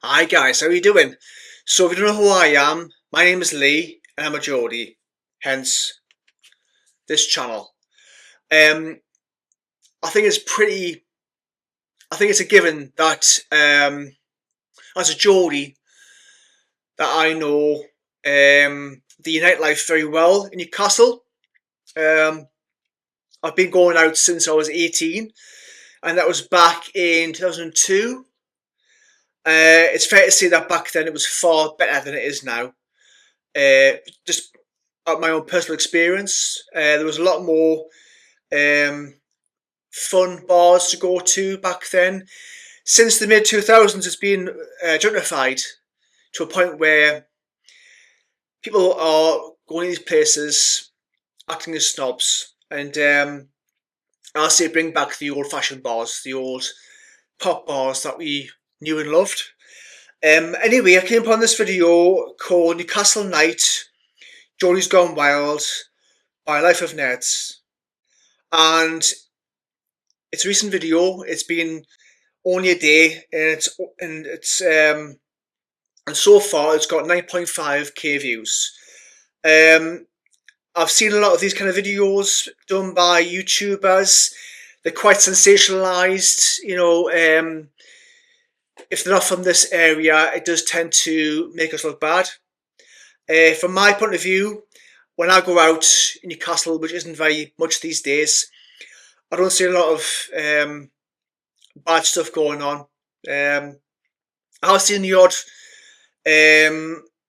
Hi guys, how are you doing? So if you don't know who I am, my name is Lee and I'm a Geordie, hence this channel. I think it's a given that as a Geordie that I know the Nightlife very well in Newcastle. I've been going out since I was 18 and that was back in 2002. It's fair to say that back then it was far better than it is now. Just my own personal experience, there was a lot more fun bars to go to back then. Since the mid 2000s, it's been gentrified to a point where people are going to these places, acting as snobs, and I say bring back the old-fashioned bars, the old pop bars that we knew and loved. Anyway, I came upon this video called Newcastle Night, Geordies Gone Wild by Life of Nads, and it's a recent video. It's been only a day, and so far it's got 9.5k views. I've seen a lot of these kind of videos done by YouTubers. They're quite sensationalized, you know. If they're not from this area, it does tend to make us look bad. From my point of view, when I go out in Newcastle, which isn't very much these days, I don't see a lot of bad stuff going on. I've seen the odd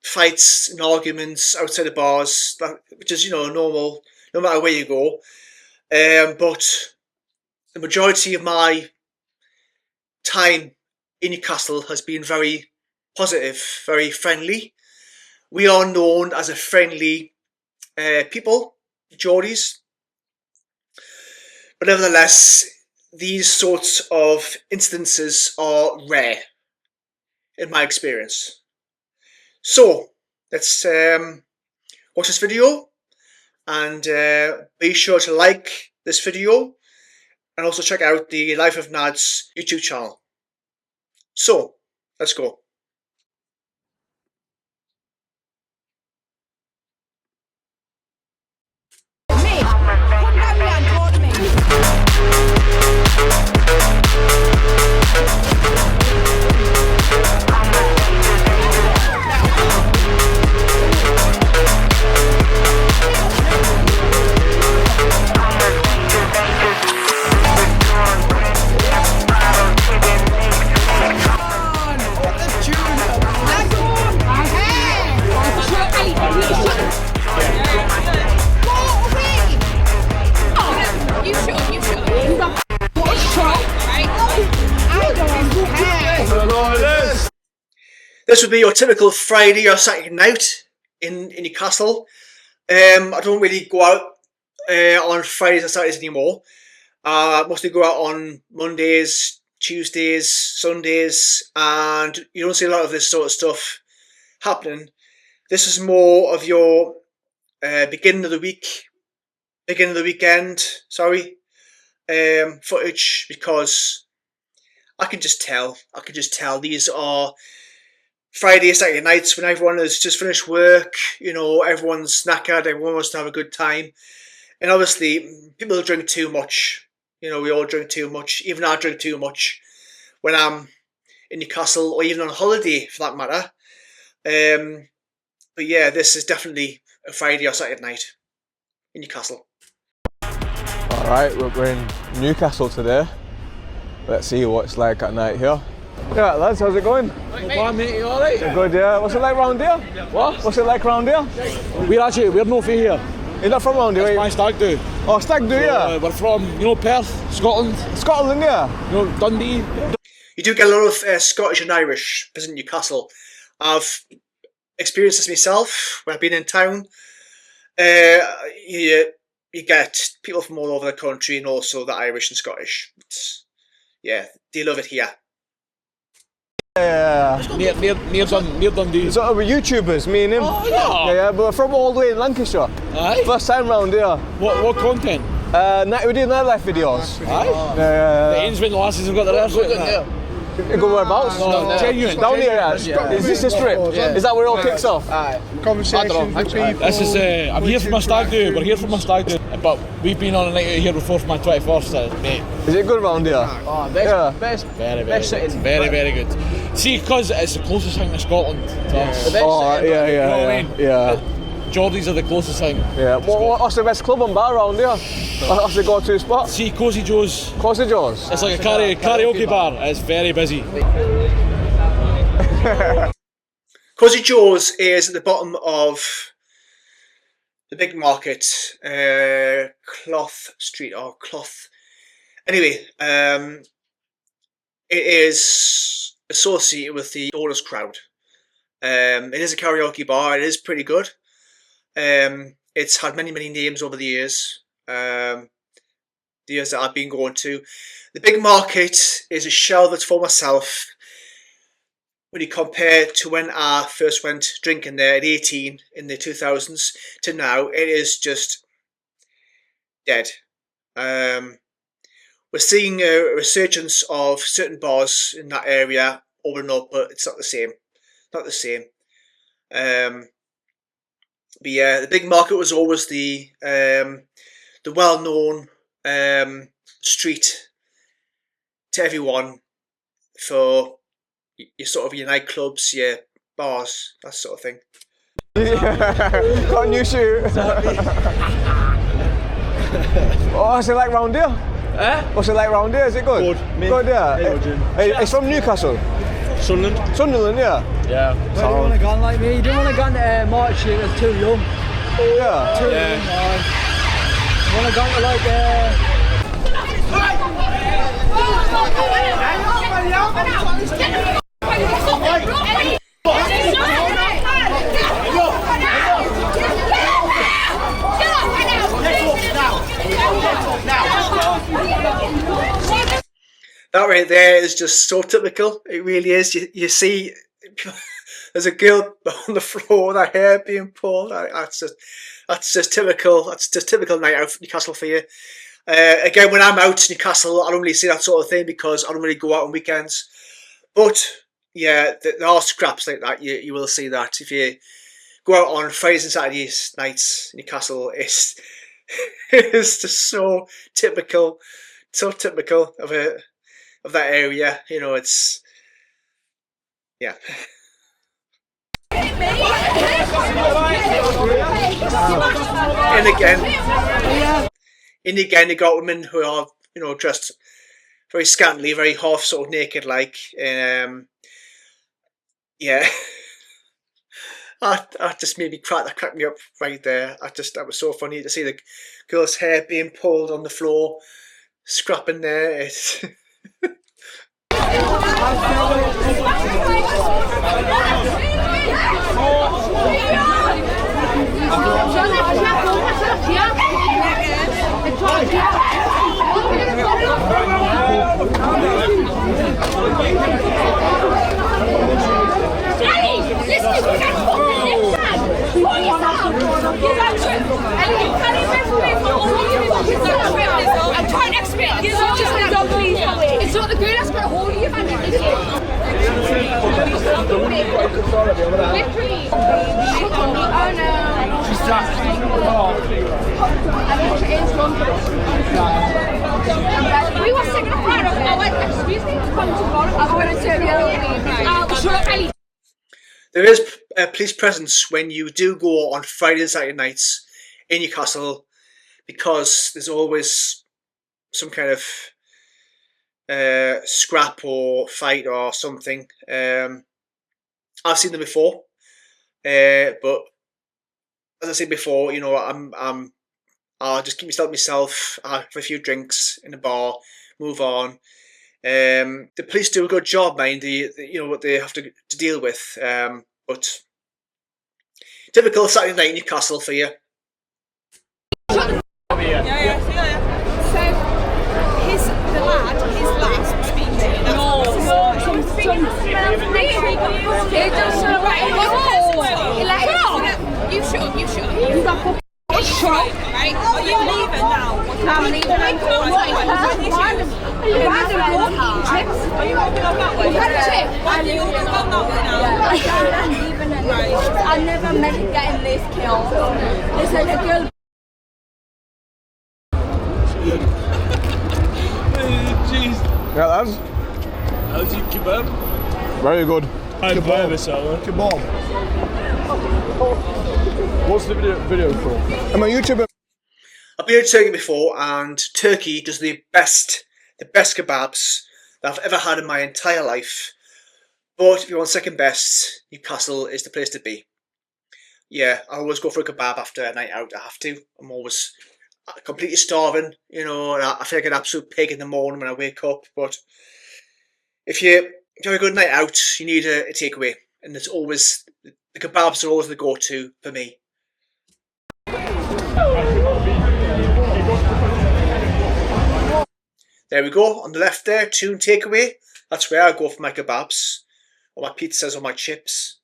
fights and arguments outside the bars, which is, you know, normal, no matter where you go. But the majority of my time in Newcastle has been very positive, very friendly. We are known as a friendly people, Geordies. But nevertheless, these sorts of instances are rare, in my experience. So, let's watch this video, and be sure to like this video, and also check out the Life of Nads YouTube channel. So, let's go. This would be your typical Friday or Saturday night in Newcastle. I don't really go out on Fridays or Saturdays anymore. I mostly go out on Mondays, Tuesdays, Sundays, and you don't see a lot of this sort of stuff happening. This is more of your beginning of the weekend, footage, because I can just tell these are Friday, Saturday nights when everyone has just finished work, you know, everyone's knackered, everyone wants to have a good time. And obviously, people drink too much. You know, we all drink too much. Even I drink too much when I'm in Newcastle, or even on holiday for that matter. But yeah, this is definitely a Friday or Saturday night in Newcastle. Alright, we're in Newcastle today. Let's see what it's like at night here. Yeah, lads, how's it going? Well, mate, you alright? Good, yeah. What's it like round here? What? What's it like round here? We're not from here. You're not from round here? It's my stag do. Oh, stag do, yeah? We're from, you know, Perth, Scotland. Scotland, yeah? You know, Dundee. You do get a lot of Scottish and Irish visiting Newcastle. I've experienced this myself when I've been in town. You get people from all over the country, and also the Irish and Scottish. Yeah, they love it here. Yeah. Near Dundee. So we're YouTubers, me and him. Oh, yeah. Yeah, but we're from all the way in Lancashire. Aye. First time round here. What content? We do nightlife videos. Aye. Yeah. The Ainsman lasses have got their ass out there. You go whereabouts? No, genuine. Down here, is this the strip? Yeah. Is that where it all kicks off? Conversation with people. This is, I'm here for my stag do, we're here for my stag do, but we've been on a night out here before for my 21st, mate. Is it good round here? Oh, best, Very, very best good. sitting. Very, very good. See, because it's the closest thing to Scotland to us. The best Oh, sitting. yeah, You know what I yeah, mean? yeah. Geordies are the closest thing. Yeah. What's the best club and bar around here? What's the go-to spot? See, Cozy Joe's, Cozy Joe's. it's like a karaoke bar, it's very busy. Cozy Joe's is at the bottom of the big market, Cloth Street or Cloth. Anyway, it is associated with the oldest crowd. It is a karaoke bar. It is pretty good. It's had many names over the years. The years that I've been going to. The big market is a shell that's for myself. When you compare to when I first went drinking there at 18 in the 2000s to now, it is just dead. We're seeing a resurgence of certain bars in that area over and up, but it's not the same. Not the same. But yeah, the big market was always the well-known street to everyone for your sort of your nightclubs, your bars, that sort of thing. Got a new shoe. What's it like round here? What's it like round here? Is it good? Good, yeah. It's from Newcastle. Sunderland? Sunderland, yeah. Yeah. You don't want to go like me. You don't want to go to March here. It's too young. Yeah. Too young. You want to go to like That right there is just so typical. It really is. You see, there's a girl on the floor with her hair being pulled. That's just typical. That's just typical night out in Newcastle for you. Again, when I'm out in Newcastle, I don't really see that sort of thing because I don't really go out on weekends. But yeah, there are scraps like that. You will see that if you go out on Fridays and Saturdays nights in Newcastle. It's just so typical of that area. You know, it's yeah. And again, you got women who are, you know, dressed very scantily, very half sort of naked, like. Yeah, that just made me crack. That cracked me up right there. That was so funny to see the girl's hair being pulled on the floor, scrapping there. It's It's not the girl that's got a hold of you, man. We were singing a Friday. I went, excuse me, come tomorrow. I'm going to turn the other. There is a police presence when you do go on Friday and Saturday nights in Newcastle, because there's always some kind of scrap or fight or something. I've seen them before, but as I said before, you know, I'll just keep myself. Have a few drinks in the bar, move on. The police do a good job, mind. You know what they have to deal with, but typical Saturday night in Newcastle for you. The lad, his last speaking to you. You shut up. Shut up. Right? Are you leaving now? I'm leaving. You've had a go eating chips. Are you walking on that way? You've had a chip. Why do you walk on that way now? I can't even I never meant getting this killed. They said a girl. Jeez. Yeah, lads. How's your kebab? Very good. Kebab. What's the video for? I'm a YouTuber. I've been to Turkey before, and Turkey does the best kebabs that I've ever had in my entire life. But if you want second best, Newcastle is the place to be. Yeah, I always go for a kebab after a night out. I have to. I'm always completely starving, you know, and I feel like an absolute pig in the morning when I wake up. But if you have a good night out, you need a takeaway, and it's always the kebabs are always the go-to for me. There we go, on the left there, tune takeaway. That's where I go for my kebabs, or my pizzas, or my chips.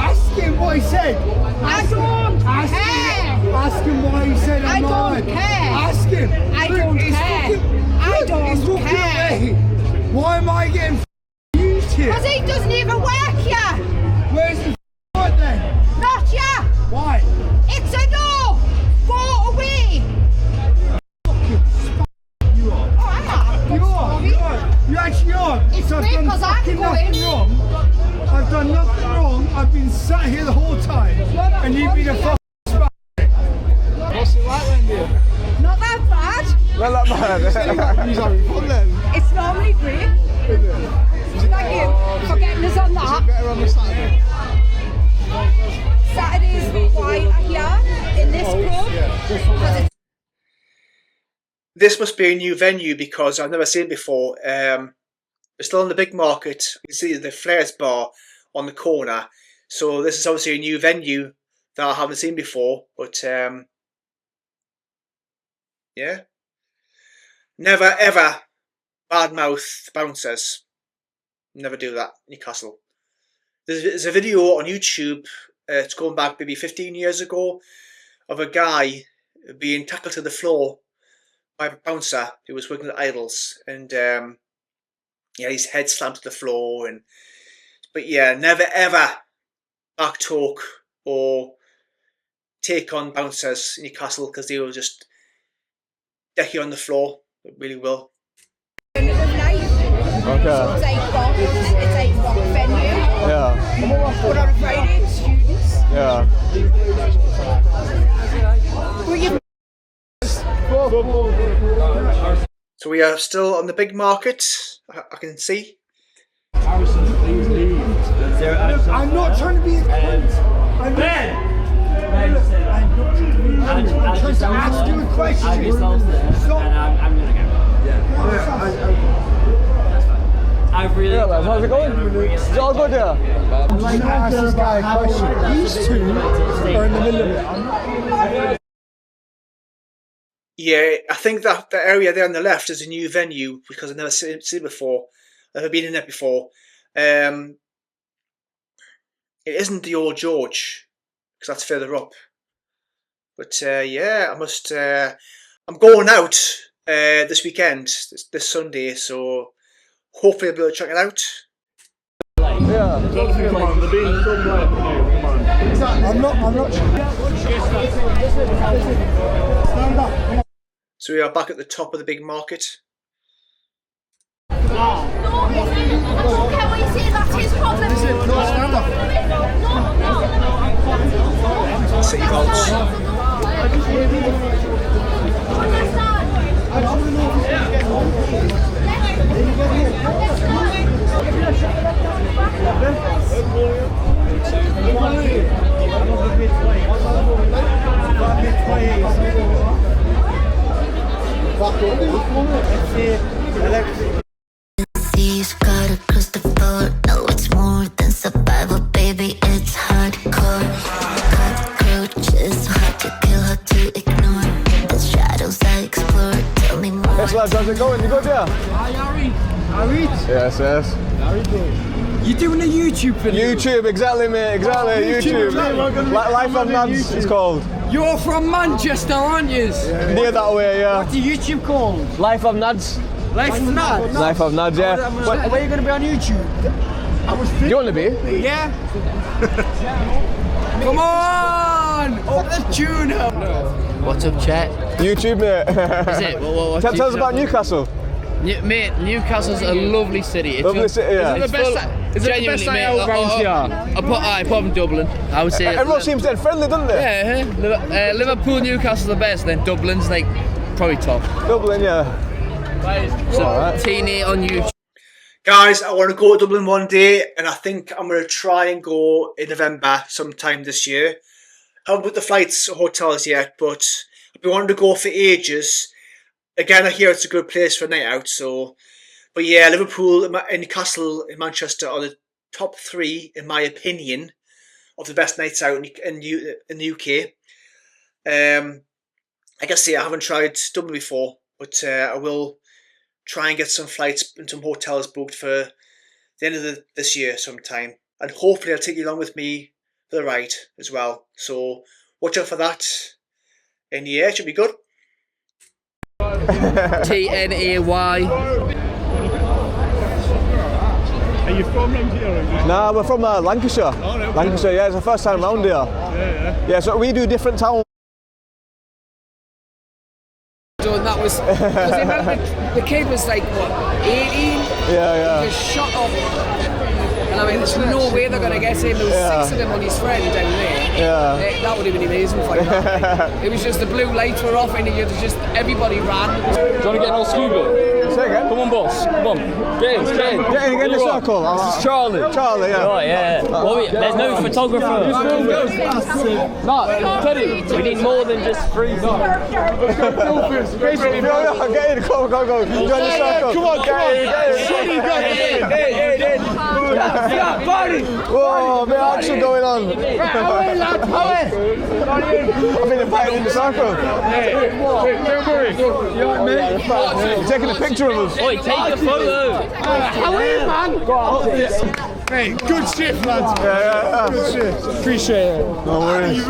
Ask him what he said. I don't care. Ask him why he said I'm I don't lying. care. Ask him. I don't care. I don't care. Why am I getting used here? Because he doesn't even work here. Where's the right then? Not here. Why? It's a no. Go away. You are. Oh, I'm not. You are. You are. You actually are. It's I've me done 'cause I'm fucking nothing going. wrong. I've done nothing wrong. I've been sat here the whole time, and you've been a fucking. What's it like then, dear? Not that bad. Not that bad. He's having fun then. It's normally great. Thank you for getting us on that. Better on the Saturday. Saturdays quite here in this club. Because it's This must be a new venue because I've never seen it before. It's still in the big market. You can see the Flares bar on the corner. So this is obviously a new venue that I haven't seen before. But yeah. Never ever badmouth bouncers. Never do that, Newcastle. There's a video on YouTube, it's going back maybe 15 years ago, of a guy being tackled to the floor by a bouncer who was working at Idols, and yeah, his head slammed to the floor. But yeah, never ever back talk or take on bouncers in Newcastle because they will just deck you on the floor. It really will. Okay. It's 8 o'clock venue. Yeah. But on a Friday, students. Yeah. So we are still on the big market, I can see. I'm not trying to be a cunt. I'm not trying to ask you a question. I'm gonna go. I've really. Yeah, lads, how's it going? Is it all good there? I'm like, ask this guy a question. These two are in the middle of it. Yeah, I think that the area there on the left is a new venue because I've never seen it before. I've never been in it before. It isn't the Old George because that's further up. But yeah, I'm going out this weekend, this Sunday, so hopefully I'll be able to check it out. Yeah. Come on, the being so bright. Come on. I'm not. Stand up. So we are back at the top of the big market. Can we say that's his problem? Stand up. City Vaults. You've got to cross the board. No, it's more than survival, baby. It's hardcore. Cockroaches, hard to kill, hard to ignore. The shadows I explore. Tell me more. Yes, lads, how's it going? You good there? Harry? Yes, yes. You're doing a YouTube video? YouTube, exactly, mate, exactly. YouTube. Life of Nads, it's called. You're from Manchester, aren't you? Near that way, yeah. What's the YouTube called? Life of Nads. Life of Nads? Life of Nads, yeah. Where are you going to be on YouTube? Do you want to be? Yeah? Come on! Up the tune up! What's up, chat? YouTube, mate. Is it? What's Tell us about Newcastle. Mate, Newcastle's a lovely city. It's Lovely city, yeah. Is it the best night out round here? Apart from Dublin, I would say. Everyone seems dead friendly, doesn't they? Yeah, Liverpool, Newcastle the best, then Dublin's like probably top. Dublin, yeah. So, Teeny on YouTube. Guys, I want to go to Dublin one day, and I think I'm going to try and go in November sometime this year. I haven't booked the flights or hotels yet, but I've been wanting to go for ages. Again, I hear it's a good place for a night out, so... But yeah, Liverpool and Newcastle and Manchester are the top 3, in my opinion, of the best nights out in the UK. Like I say, I haven't tried Dublin before, but I will try and get some flights and some hotels booked for the end of this year sometime. And hopefully I'll take you along with me for the ride as well. So watch out for that. And yeah, it should be good. TNAY. Are you from around here? Nah, we're from Lancashire. Oh, no, Lancashire, yeah, it's the first time round here. Yeah, so we do different towns. And that was, because the kid was like, what, 18? Yeah. He just shot up. And I mean, there's no way they're going to get him. There was 6 of them on his friend down there. Yeah. That would have been amazing for him. It was just the blue lights were off and everybody ran. Do you want to get an old scuba? Say again? Come on, boss. Come on. Get in. Get in the circle. This is Charlie. Charlie, yeah. Right, yeah. There's no photographer. No, Teddy. We need more than just 3 guys. Get in, go. Join the circle. Come on, get in. Whoa, bit of action going on. I've been invited in the circle. Don't worry. You're taking a picture of us. Oi, take a photo. How are you, man? Hey, good shift, lads. Yeah. Good shift. Appreciate it. No worries.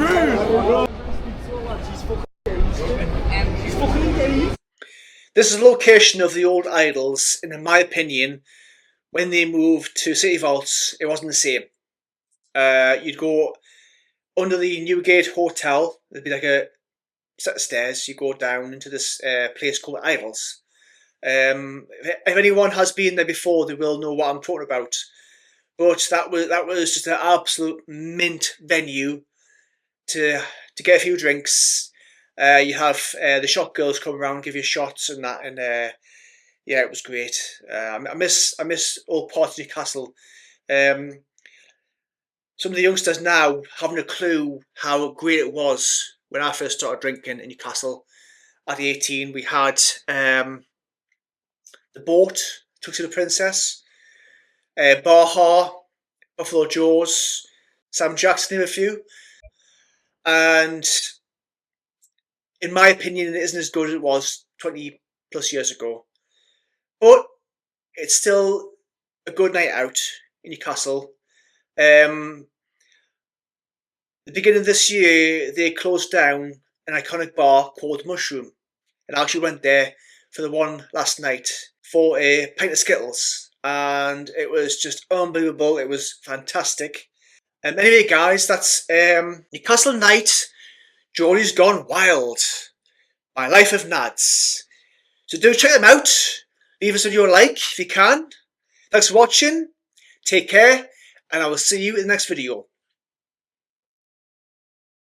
This is the location of the old idols, and in my opinion, when they moved to City Vaults, it wasn't the same. You'd go under the Newgate Hotel, there'd be like a set of stairs, you go down into this place called Idols. If anyone has been there before, they will know what I'm talking about. But that was just an absolute mint venue to get a few drinks. You have the shop girls come around, give you shots and that, and yeah, it was great. I miss old parts of Newcastle. Some of the youngsters now haven't a clue how great it was when I first started drinking in Newcastle. At 18, we had the boat, took to the Princess, Baja, Buffalo Joe's, Sam Jack's, name a few. And in my opinion, it isn't as good as it was 20 plus years ago. But it's still a good night out in Newcastle. The beginning of this year, they closed down an iconic bar called Mushroom. And I actually went there for the one last night for a pint of Skittles. And it was just unbelievable. It was fantastic. Anyway, guys, that's Newcastle Night, Geordies Gone Wild, by Life of Nads. So do check them out. Leave us a video like if you can. Thanks for watching. Take care. And I will see you in the next video.